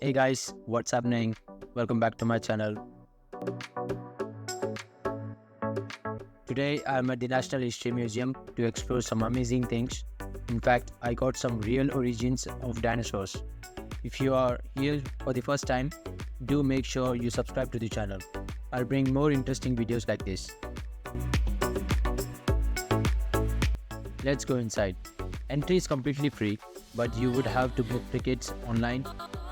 Hey guys, what's happening? Welcome back to my channel. Today I'm at the National History Museum to explore some amazing things. In fact, I got some real origins of dinosaurs. If you are here for the first time, do make sure you subscribe to the channel. I'll bring more interesting videos like this. Let's go inside. Entry is completely free, but you would have to book tickets online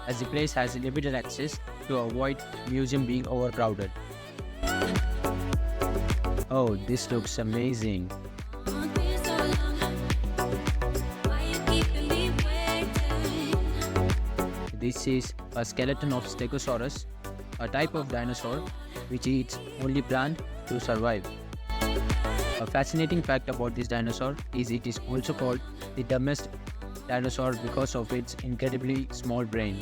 as the place has limited access to avoid museum being overcrowded. Oh, this looks amazing. This is a skeleton of Stegosaurus, a type of dinosaur which eats only plant to survive. A fascinating fact about this dinosaur is it is also called the dumbest dinosaur because of its incredibly small brain.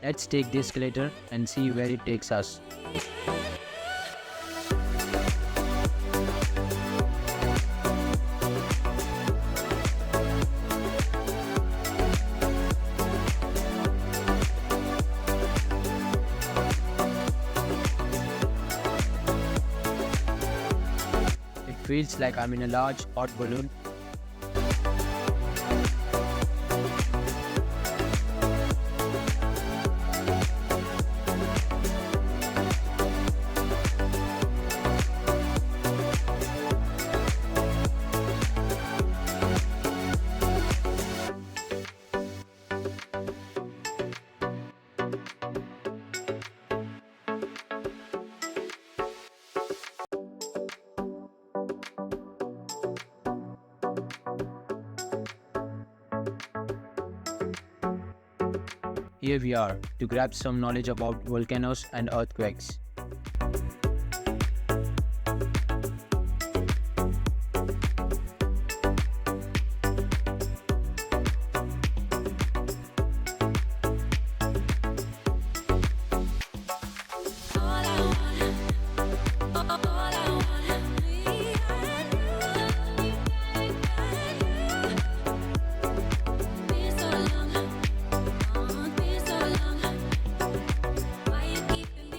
Let's take the escalator and see where it takes us. It feels like I'm in a large hot balloon. Here we are to grab some knowledge about volcanoes and earthquakes.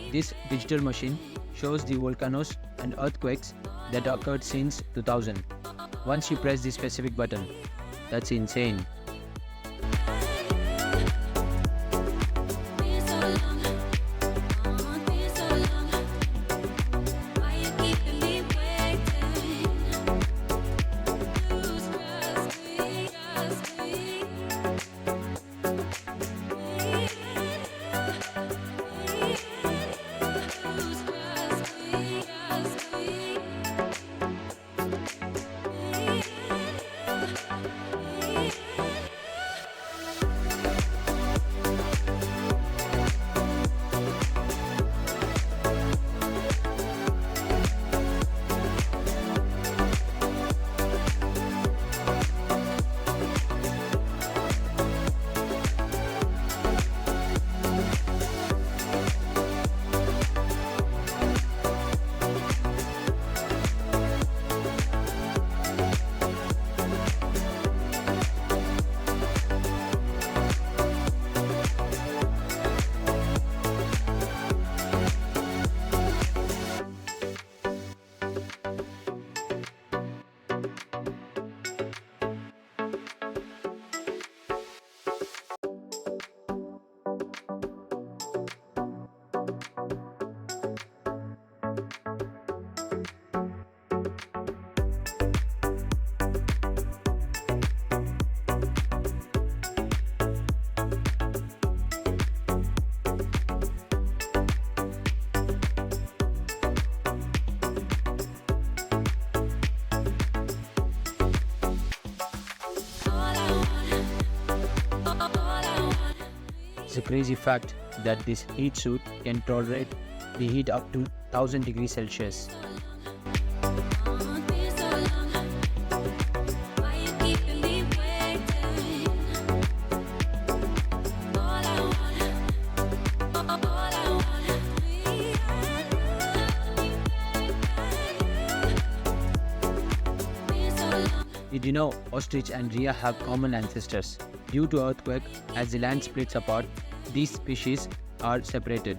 This digital machine shows the volcanoes and earthquakes that occurred since 2000. Once you press the specific button, that's insane. It's a crazy fact that this heat suit can tolerate the heat up to 1000 degrees Celsius. You know, ostrich and rhea have common ancestors. Due to earthquake, as the land splits apart, these species are separated.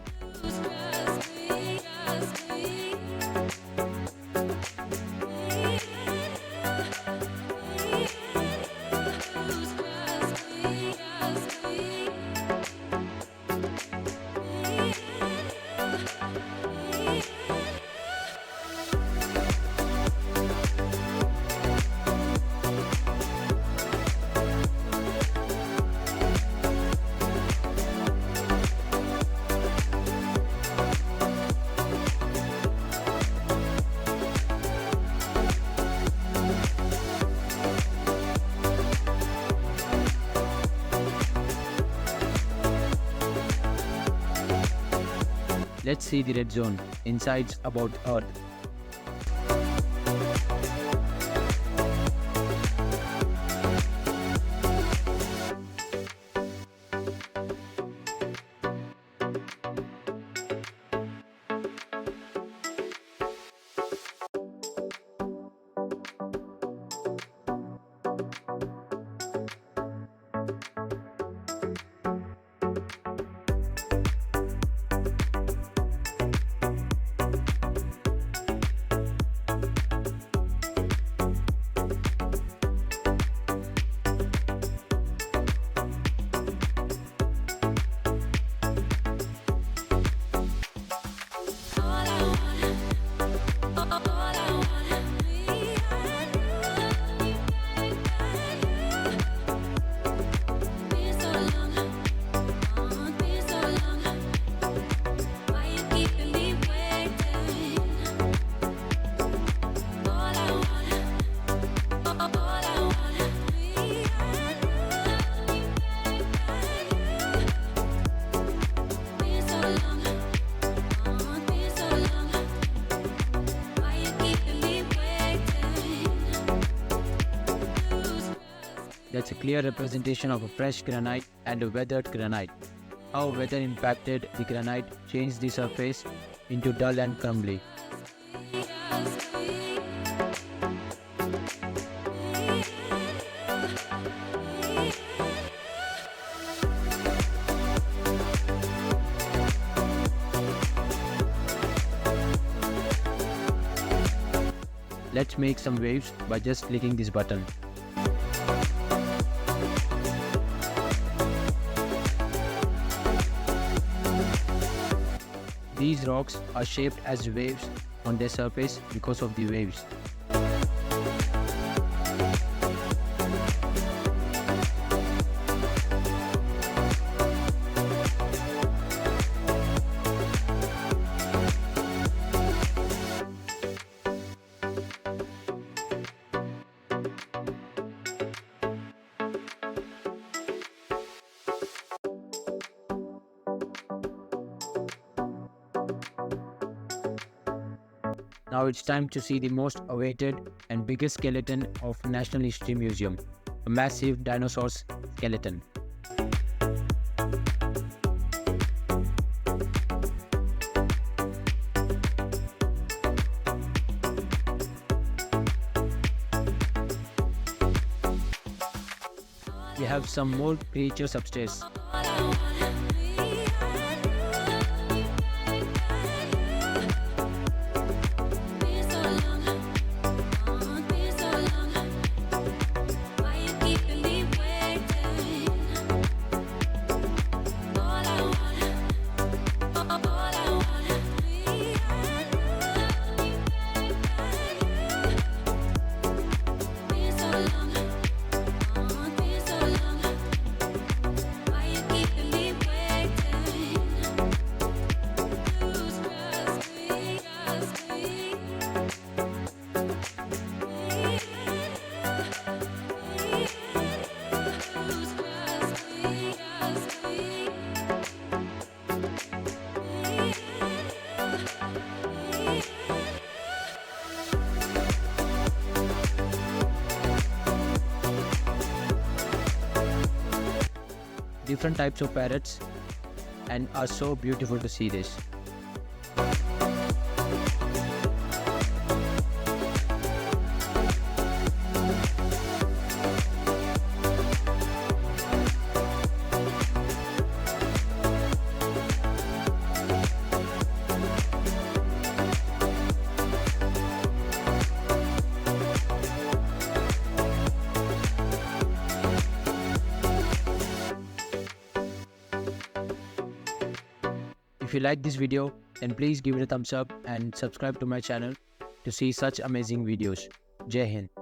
Let's see the red zone, insights about Earth. That's a clear representation of a fresh granite and a weathered granite. How weather impacted the granite changed the surface into dull and crumbly. Let's make some waves by just clicking this button. These rocks are shaped as waves on their surface because of the waves. Now it's time to see the most awaited and biggest skeleton of National History Museum, a massive dinosaur skeleton. We have some more creatures upstairs. Different types of parrots and are so beautiful to see this. If you like this video, then please give it a thumbs up and subscribe to my channel to see such amazing videos. Jai Hind.